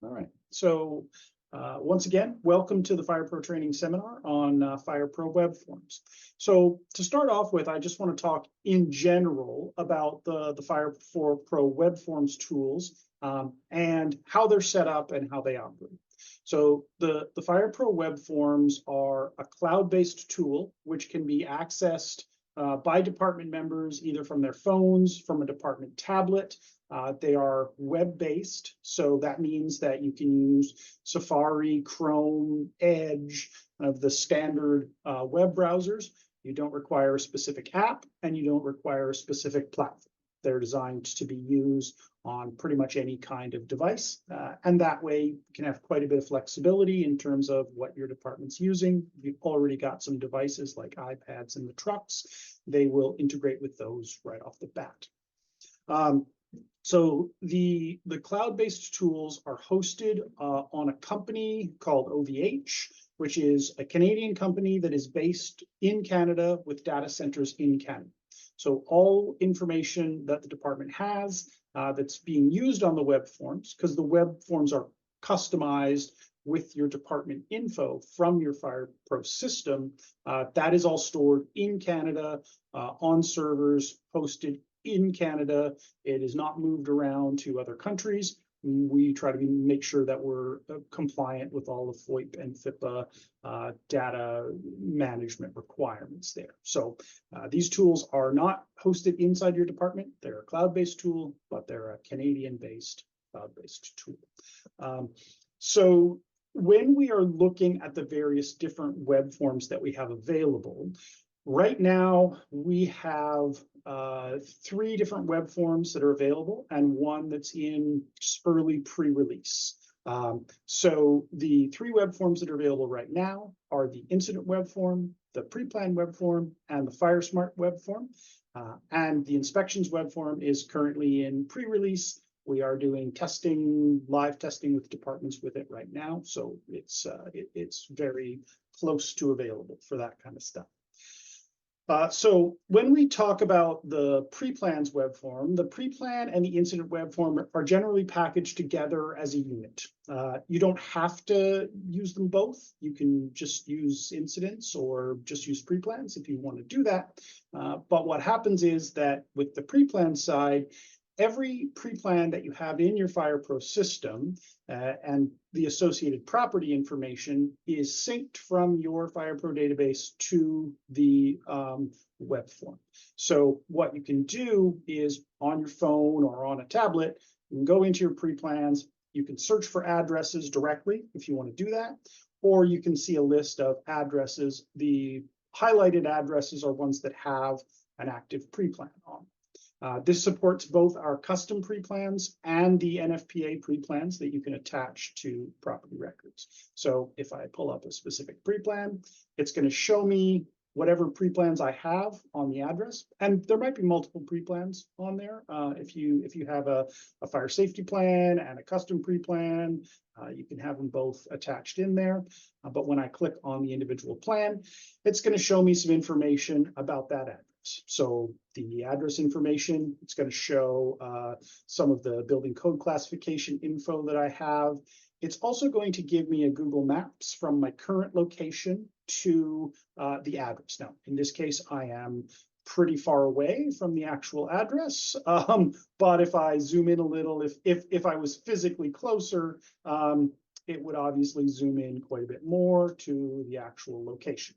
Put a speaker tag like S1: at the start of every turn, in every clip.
S1: All right. So once again, welcome to the FirePro training seminar on FirePro Web Forms. So to start off with, I just want to talk in general about the FirePro Web Forms tools and how they're set up and how they operate. So the FirePro Web Forms are a cloud-based tool which can be accessed by department members either from their phones, from a department tablet. They are web-based, so that means that you can use Safari, Chrome, Edge, the standard web browsers. You don't require a specific app, and you don't require a specific platform. They're designed to be used on pretty much any kind of device, and that way you can have quite a bit of flexibility in terms of what your department's using. If you've already got some devices like iPads in the trucks, they will integrate with those right off the bat. So the cloud-based tools are hosted on a company called OVH, which is a Canadian company that is based in Canada with data centers in Canada. So all information that the department has that's being used on the web forms, because the web forms are customized with your department info from your FirePro system, that is all stored in Canada on servers hosted in Canada. It is not moved around to other countries. We try to make sure that we're compliant with all of FOIP and FIPA data management requirements there. So these tools are not hosted inside your department. They're a cloud-based tool, but they're a Canadian-based cloud-based tool. So when we are looking at the various different web forms that we have available, right now we have 3 different web forms that are available and one that's in early pre-release. So the 3 web forms that are available right now are the incident web form, the pre-planned web form, and the FireSmart web form. And the inspections web form is currently in pre-release. We are doing testing, live testing with departments with it right now. So it's very close to available for that kind of stuff. So when we talk about the pre-plans web form, the pre-plan and the incident web form are generally packaged together as a unit. You don't have to use them both. You can just use incidents or just use pre-plans if you want to do that. But what happens is that with the pre-plan side, every pre-plan that you have in your FirePro system and the associated property information is synced from your FirePro database to the web form. So what you can do is on your phone or on a tablet, you can go into your pre-plans, you can search for addresses directly if you want to do that, or you can see a list of addresses. The highlighted addresses are ones that have an active pre-plan on. This supports both our custom pre-plans and the NFPA pre-plans that you can attach to property records. So if I pull up a specific pre-plan, it's going to show me whatever pre-plans I have on the address. And there might be multiple pre-plans on there. If you have a fire safety plan and a custom pre-plan, you can have them both attached in there. But when I click on the individual plan, it's going to show me some information about that address. So the address information, it's going to show some of the building code classification info that I have. It's also going to give me a Google Maps from my current location to the address. Now, in this case, I am pretty far away from the actual address, but if I zoom in a little, if I was physically closer, it would obviously zoom in quite a bit more to the actual location.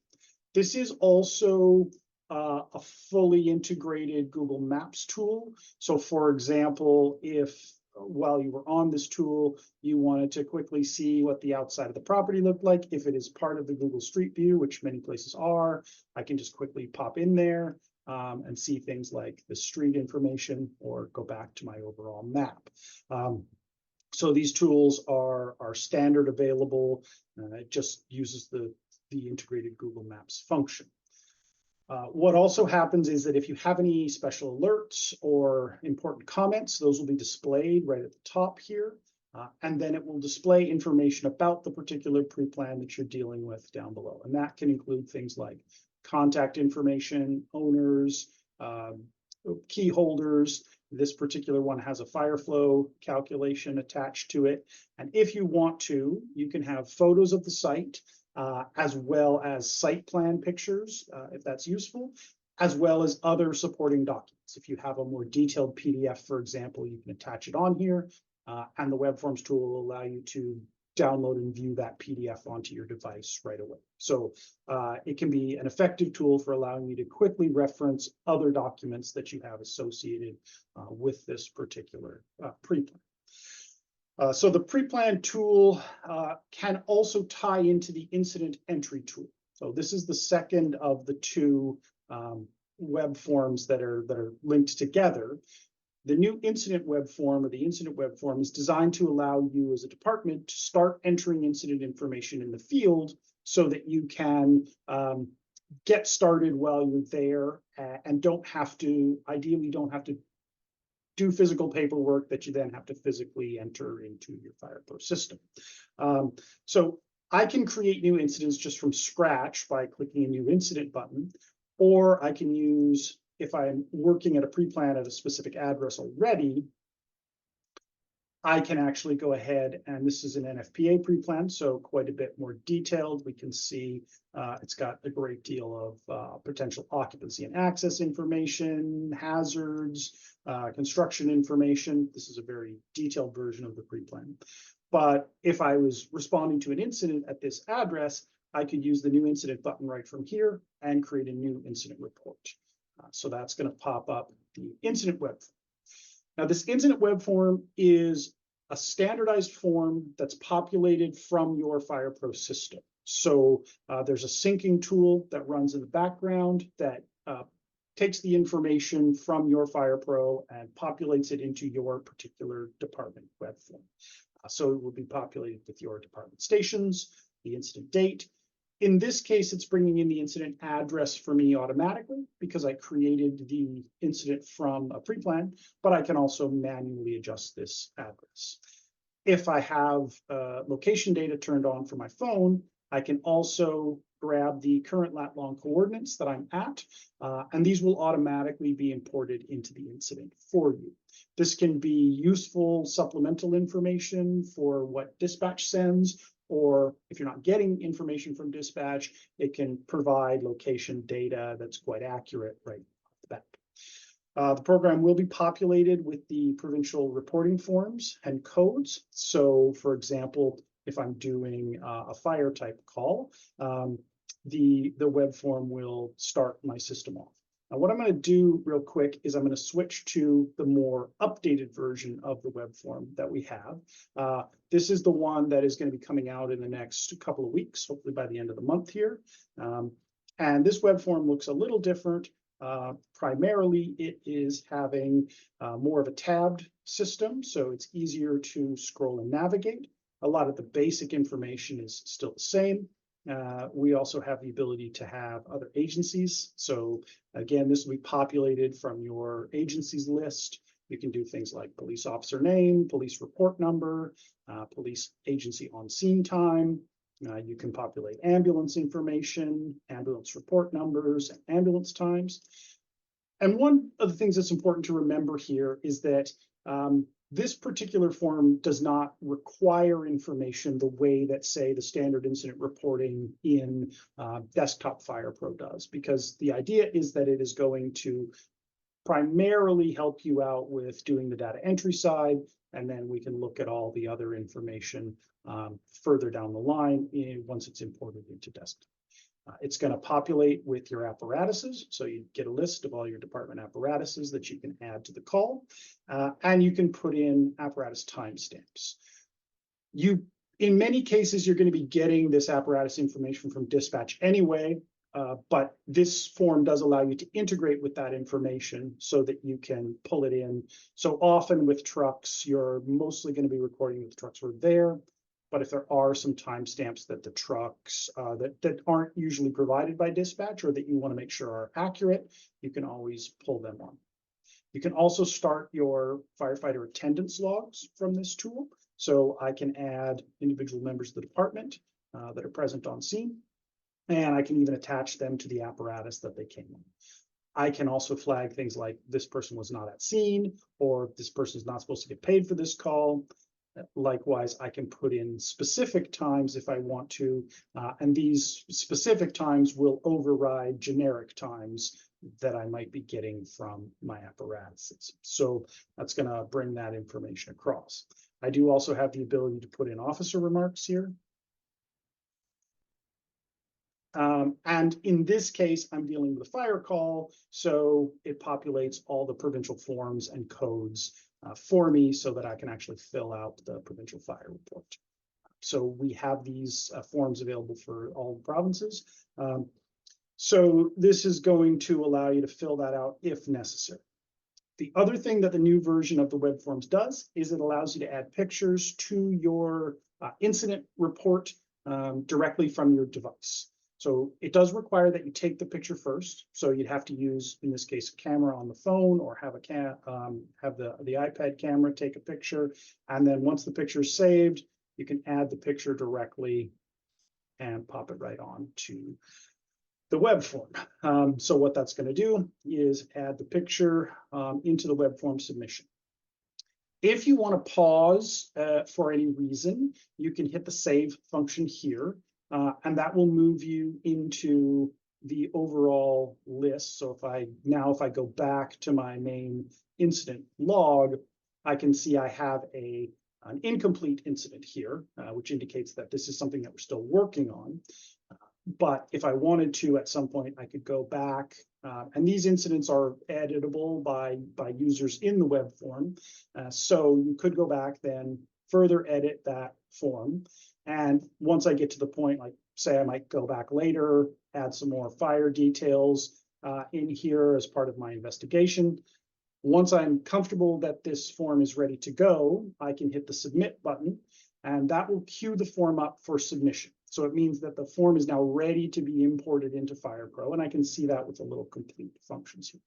S1: This is also a fully integrated Google Maps tool. So for example, if while you were on this tool, you wanted to quickly see what the outside of the property looked like, if it is part of the Google Street View, which many places are, I can just quickly pop in there and see things like the street information or go back to my overall map. So these tools are standard available. It just uses the integrated Google Maps function. What also happens is that if you have any special alerts or important comments, those will be displayed right at the top here. And then it will display information about the particular pre-plan that you're dealing with down below. And that can include things like contact information, owners, key holders, This particular one has a fire flow calculation attached to it. And if you want to, you can have photos of the site, as well as site plan pictures, if that's useful, as well as other supporting documents. If you have a more detailed PDF, for example, you can attach it on here, and the Web Forms tool will allow you to download and view that PDF onto your device right away. So it can be an effective tool for allowing you to quickly reference other documents that you have associated with this particular pre-plan. So the pre-plan tool can also tie into the incident entry tool. So this is the second of the two web forms that are linked together. The new incident web form, or the incident web form, is designed to allow you as a department to start entering incident information in the field so that you can get started while you're there and ideally don't have to do physical paperwork that you then have to physically enter into your FirePro system. So I can create new incidents just from scratch by clicking a new incident button, or I can use, if I'm working at a pre-plan at a specific address already, I can actually go ahead, and this is an NFPA pre-plan, so quite a bit more detailed. We can see it's got a great deal of potential occupancy and access information, hazards, construction information. This is a very detailed version of the pre-plan. But if I was responding to an incident at this address, I could use the new incident button right from here and create a new incident report. So that's going to pop up the incident web form. Now, this incident web form is a standardized form that's populated from your FirePro system. So there's a syncing tool that runs in the background that takes the information from your FirePro and populates it into your particular department web form. So it will be populated with your department stations, the incident date. In this case, it's bringing in the incident address for me automatically because I created the incident from a pre-plan, but I can also manually adjust this address. If I have location data turned on for my phone, I can also grab the current lat-long coordinates that I'm at, and these will automatically be imported into the incident for you. This can be useful supplemental information for what dispatch sends, or if you're not getting information from dispatch, it can provide location data that's quite accurate right off the bat. The program will be populated with the provincial reporting forms and codes. So, for example, if I'm doing a fire type call, the web form will start my system off. Now, what I'm going to do real quick is I'm going to switch to the more updated version of the web form that we have. This is the one that is going to be coming out in the next couple of weeks, hopefully by the end of the month here. And this web form looks a little different. Primarily, it is having more of a tabbed system, so it's easier to scroll and navigate. A lot of the basic information is still the same. We also have the ability to have other agencies. So again, this will be populated from your agencies list. You can do things like police officer name, police report number, police agency on scene time. You can populate ambulance information, ambulance report numbers, and ambulance times. And one of the things that's important to remember here is that this particular form does not require information the way that, say, the standard incident reporting in desktop FirePro does, because the idea is that it is going to primarily help you out with doing the data entry side, and then we can look at all the other information further down the line once it's imported into desktop. It's going to populate with your apparatuses. So you get a list of all your department apparatuses that you can add to the call, and you can put in apparatus timestamps. In many cases, you're going to be getting this apparatus information from dispatch anyway, but this form does allow you to integrate with that information so that you can pull it in. So often with trucks, you're mostly going to be recording that the trucks were there. But if there are some timestamps that the trucks that aren't usually provided by dispatch or that you want to make sure are accurate, you can always pull them on. You can also start your firefighter attendance logs from this tool. So I can add individual members of the department that are present on scene, and I can even attach them to the apparatus that they came on. I can also flag things like this person was not at scene, or this person is not supposed to get paid for this call. Likewise, I can put in specific times if I want to, and these specific times will override generic times that I might be getting from my apparatuses. So that's going to bring that information across. I do also have the ability to put in officer remarks here. And in this case, I'm dealing with a fire call, so it populates all the provincial forms and codes for me so that I can actually fill out the provincial fire report. So we have these forms available for all provinces. So this is going to allow you to fill that out if necessary. The other thing that the new version of the web forms does is it allows you to add pictures to your incident report directly from your device. So it does require that you take the picture first. So you'd have to use, in this case, a camera on the phone, or have the iPad camera take a picture. And then once the picture is saved, you can add the picture directly and pop it right on to the web form. So what that's going to do is add the picture into the web form submission. If you want to pause for any reason, you can hit the save function here, and that will move you into the overall list. So if I go back to my main incident log, I can see I have an incomplete incident here, which indicates that this is something that we're still working on. But if I wanted to, at some point, I could go back, and these incidents are editable by users in the web form. So you could go back then, further edit that form. And once I get to the point, like say I might go back later, add some more fire details in here as part of my investigation. Once I'm comfortable that this form is ready to go, I can hit the submit button, and that will queue the form up for submission. So it means that the form is now ready to be imported into FirePro, and I can see that with the little complete functions here.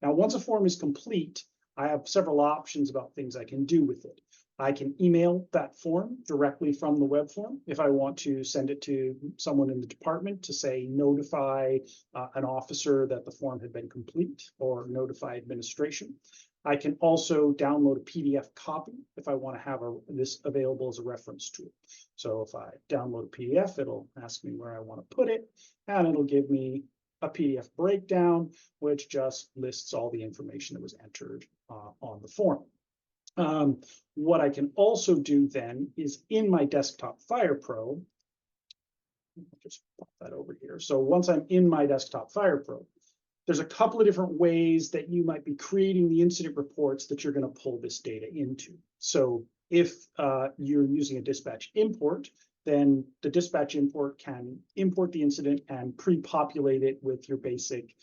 S1: Now, once a form is complete, I have several options about things I can do with it. I can email that form directly from the web form if I want to send it to someone in the department to say notify an officer that the form had been complete, or notify administration. I can also download a PDF copy if I want to have this available as a reference tool. So if I download a PDF, it'll ask me where I want to put it, and it'll give me a PDF breakdown, which just lists all the information that was entered on the form. What I can also do then is in my desktop FirePro, I'll just pop that over here. So once I'm in my desktop FirePro, there's a couple of different ways that you might be creating the incident reports that you're going to pull this data into. So if you're using a dispatch import, then the dispatch import can import the incident and pre-populate it with your basic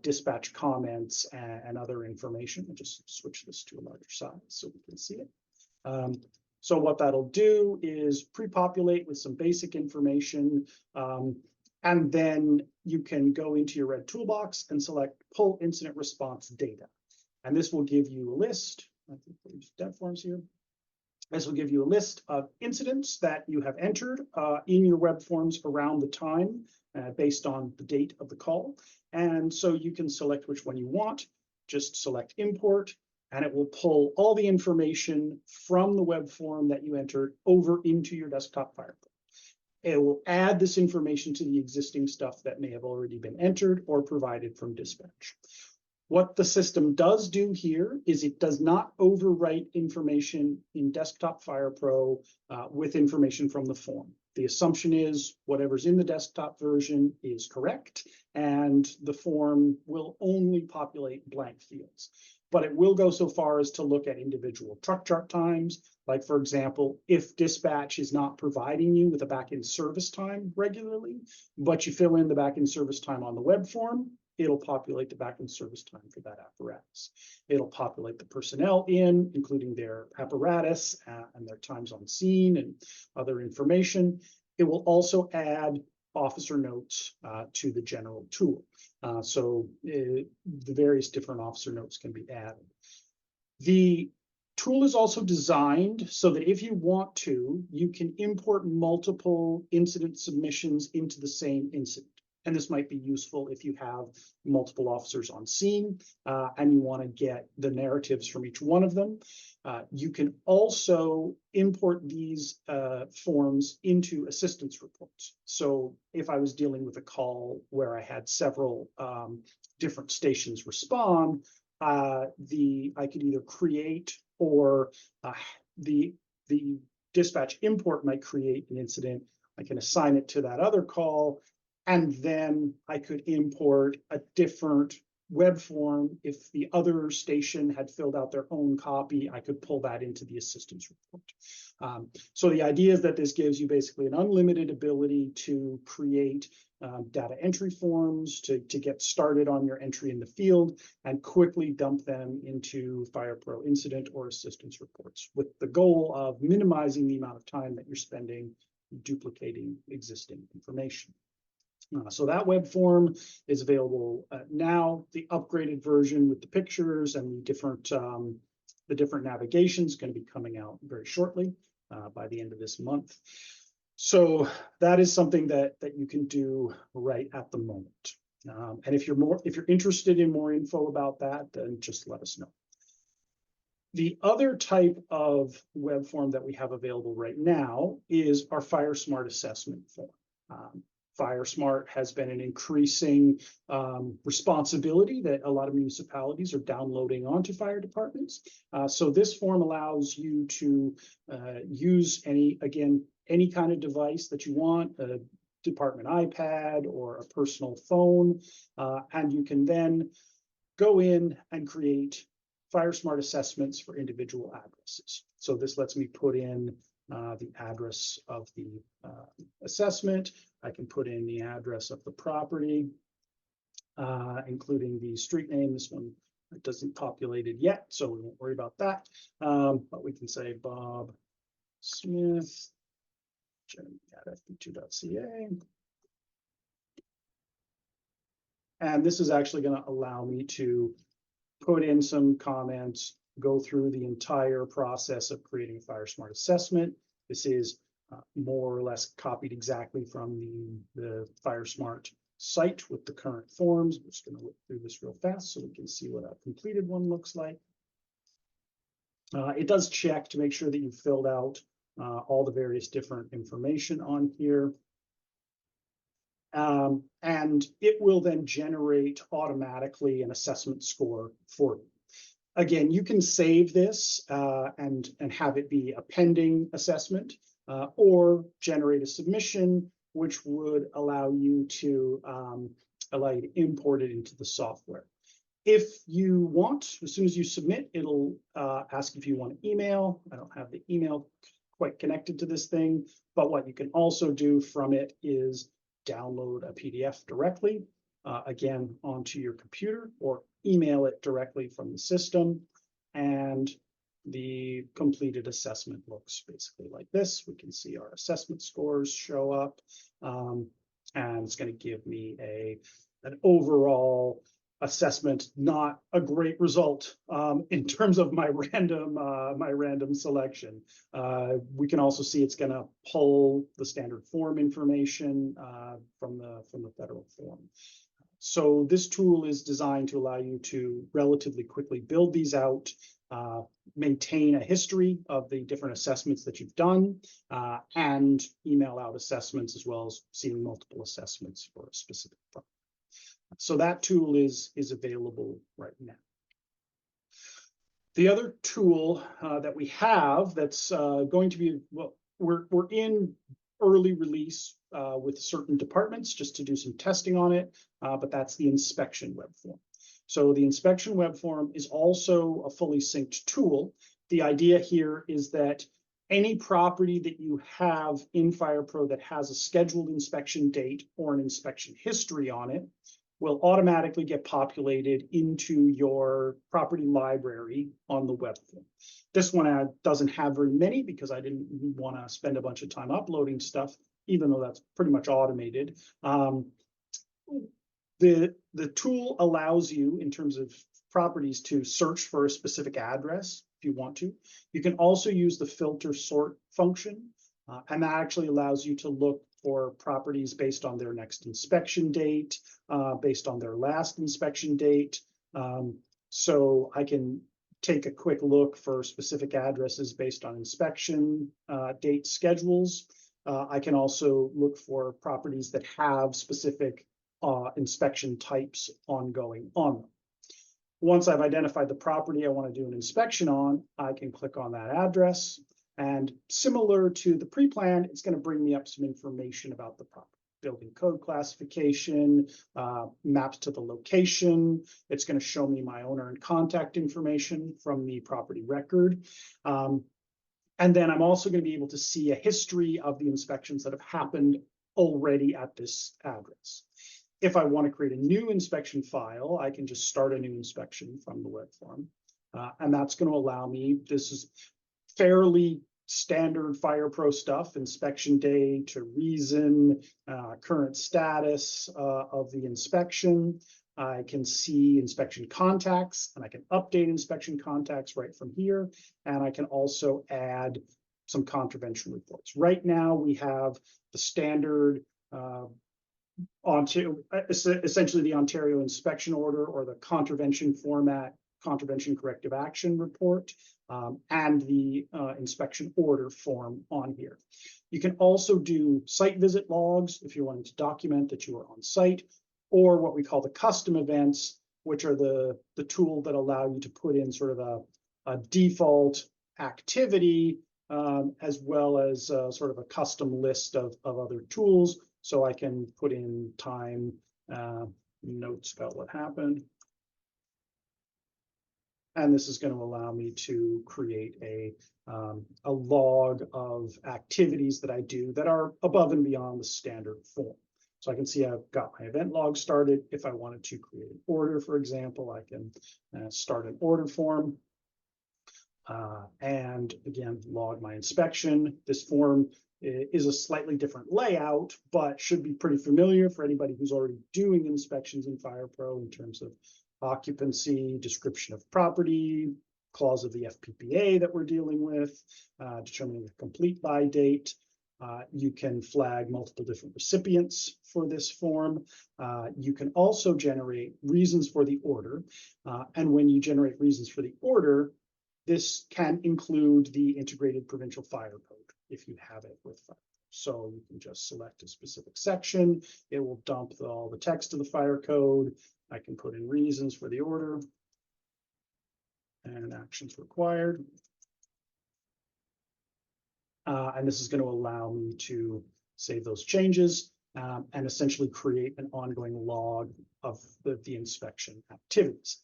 S1: dispatch comments and other information. I'll just switch this to a larger size so we can see it. So what that'll do is pre-populate with some basic information, and then you can go into your red toolbox and select pull incident response data. And this will give you a list. I think we'll use dev forms here. This will give you a list of incidents that you have entered in your web forms around the time based on the date of the call. And so you can select which one you want, just select import, and it will pull all the information from the web form that you entered over into your desktop FirePro. It will add this information to the existing stuff that may have already been entered or provided from dispatch. What the system does do here is it does not overwrite information in desktop FirePro with information from the form. The assumption is whatever's in the desktop version is correct, and the form will only populate blank fields. But it will go so far as to look at individual truck chart times. Like, for example, if dispatch is not providing you with a back-end service time regularly, but you fill in the back-end service time on the web form, it'll populate the back-end service time for that apparatus. It'll populate the personnel including their apparatus and their times on scene and other information. It will also add officer notes to the general tool. So the various different officer notes can be added. The tool is also designed so that if you want to, you can import multiple incident submissions into the same incident. And this might be useful if you have multiple officers on scene and you want to get the narratives from each one of them. You can also import these forms into assistance reports. So if I was dealing with a call where I had several different stations respond, I could either create or the dispatch import might create an incident. I can assign it to that other call, and then I could import a different web form. If the other station had filled out their own copy, I could pull that into the assistance report. So the idea is that this gives you basically an unlimited ability to create data entry forms to get started on your entry in the field and quickly dump them into FirePro incident or assistance reports, with the goal of minimizing the amount of time that you're spending duplicating existing information. So that web form is available now. The upgraded version with the pictures and the different navigations is going to be coming out very shortly by the end of this month. So that is something that you can do right at the moment. And if you're interested in more info about that, then just let us know. The other type of web form that we have available right now is our FireSmart assessment form. FireSmart has been an increasing responsibility that a lot of municipalities are downloading onto fire departments. So this form allows you to use any kind of device that you want, a department iPad or a personal phone, and you can then go in and create FireSmart assessments for individual addresses. So this lets me put in the address of the assessment. I can put in the address of the property, including the street name. This one doesn't populate it yet, so we won't worry about that. But we can say Bob Smith at FP2.ca. And this is actually going to allow me to put in some comments, go through the entire process of creating a FireSmart assessment. This is more or less copied exactly from the FireSmart site with the current forms. I'm just going to look through this real fast so we can see what a completed one looks like. It does check to make sure that you've filled out all the various different information on here. And it will then generate automatically an assessment score for you. Again, you can save this and have it be a pending assessment or generate a submission, which would allow you to import it into the software. If you want, as soon as you submit, it'll ask if you want an email. I don't have the email quite connected to this thing, but what you can also do from it is download a PDF directly, again, onto your computer, or email it directly from the system. And the completed assessment looks basically like this. We can see our assessment scores show up, and it's going to give me an overall assessment, not a great result in terms of my random selection. We can also see it's going to pull the standard form information from the federal form. So this tool is designed to allow you to relatively quickly build these out, maintain a history of the different assessments that you've done, and email out assessments, as well as seeing multiple assessments for a specific problem. So that tool is available right now. The other tool that we have that's going to be, well, we're in early release with certain departments just to do some testing on it, but that's the inspection web form. So the inspection web form is also a fully synced tool. The idea here is that any property that you have in FirePro that has a scheduled inspection date or an inspection history on it will automatically get populated into your property library on the web form. This one doesn't have very many because I didn't want to spend a bunch of time uploading stuff, even though that's pretty much automated. The tool allows you, in terms of properties, to search for a specific address if you want to. You can also use the filter sort function, and that actually allows you to look for properties based on their next inspection date, based on their last inspection date. So I can take a quick look for specific addresses based on inspection date schedules. I can also look for properties that have specific inspection types ongoing on them. Once I've identified the property I want to do an inspection on, I can click on that address. And similar to the pre-plan, it's going to bring me up some information about the property. Building code classification, maps to the location. It's going to show me my owner and contact information from the property record. And then I'm also going to be able to see a history of the inspections that have happened already at this address. If I want to create a new inspection file, I can just start a new inspection from the web form. And that's going to allow me, this is fairly standard FirePro stuff, inspection day to reason, current status of the inspection. I can see inspection contacts, and I can update inspection contacts right from here. And I can also add some contravention reports. Right now, we have the standard essentially the Ontario inspection order or the contravention format, contravention corrective action report, and the inspection order form on here. You can also do site visit logs if you're wanting to document that you are on site, or what we call the custom events, which are the tool that allow you to put in sort of a default activity, as well as sort of a custom list of other tools. So I can put in time notes about what happened. And this is going to allow me to create a log of activities that I do that are above and beyond the standard form. So I can see I've got my event log started. If I wanted to create an order, for example, I can start an order form. And again, log my inspection. This form is a slightly different layout, but should be pretty familiar for anybody who's already doing inspections in FirePro in terms of occupancy, description of property, clause of the FPPA that we're dealing with, determining the complete by date. You can flag multiple different recipients for this form. You can also generate reasons for the order. And when you generate reasons for the order, this can include the integrated provincial fire code if you have it with fire. So you can just select a specific section. It will dump all the text of the fire code. I can put in reasons for the order and actions required. And this is going to allow me to save those changes and essentially create an ongoing log of the inspection activities.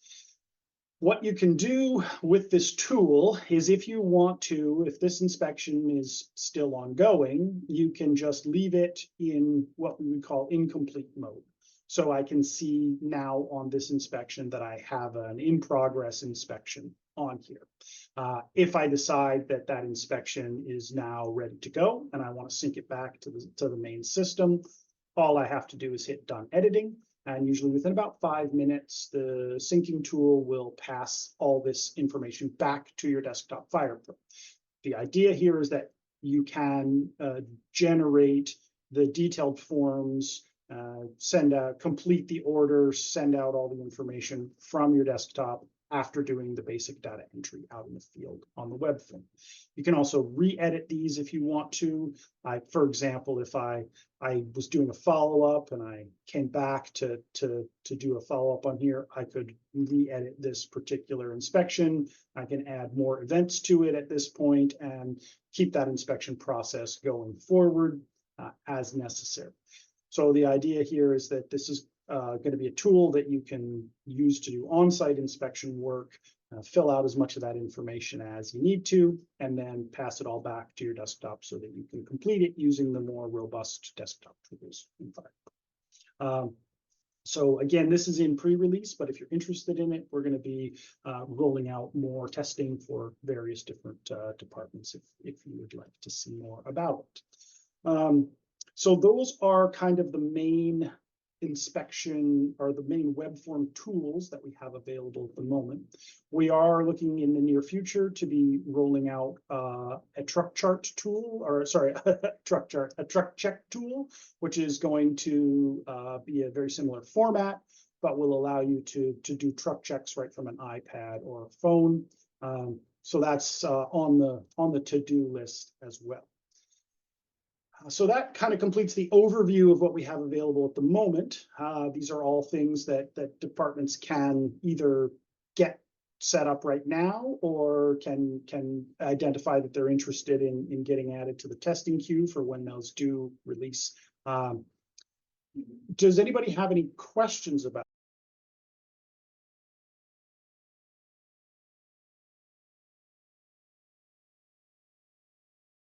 S1: What you can do with this tool is if you want to, if this inspection is still ongoing, you can just leave it in what we would call incomplete mode. So I can see now on this inspection that I have an in-progress inspection on here. If I decide that that inspection is now ready to go and I want to sync it back to the main system, all I have to do is hit done editing. And usually within about 5 minutes, the syncing tool will pass all this information back to your desktop FirePro. The idea here is that you can generate the detailed forms, complete the order, send out all the information from your desktop after doing the basic data entry out in the field on the web form. You can also re-edit these if you want to. For example, if I was doing a follow-up and I came back to do a follow-up on here, I could re-edit this particular inspection. I can add more events to it at this point and keep that inspection process going forward as necessary. So the idea here is that this is going to be a tool that you can use to do on-site inspection work, fill out as much of that information as you need to, and then pass it all back to your desktop so that you can complete it using the more robust desktop tools in Fire. So again, this is in pre-release, but if you're interested in it, we're going to be rolling out more testing for various different departments if you would like to see more about it. So those are kind of the main inspection are the main web form tools that we have available at the moment. We are looking in the near future to be rolling out a truck chart tool, or sorry, a truck check tool, which is going to be a very similar format, but will allow you to do truck checks right from an iPad or a phone. So that's on the to-do list as well. So that kind of completes the overview of what we have available at the moment. These are all things that departments can either get set up right now or can identify that they're interested in getting added to the testing queue for when those do release. Does anybody have any questions about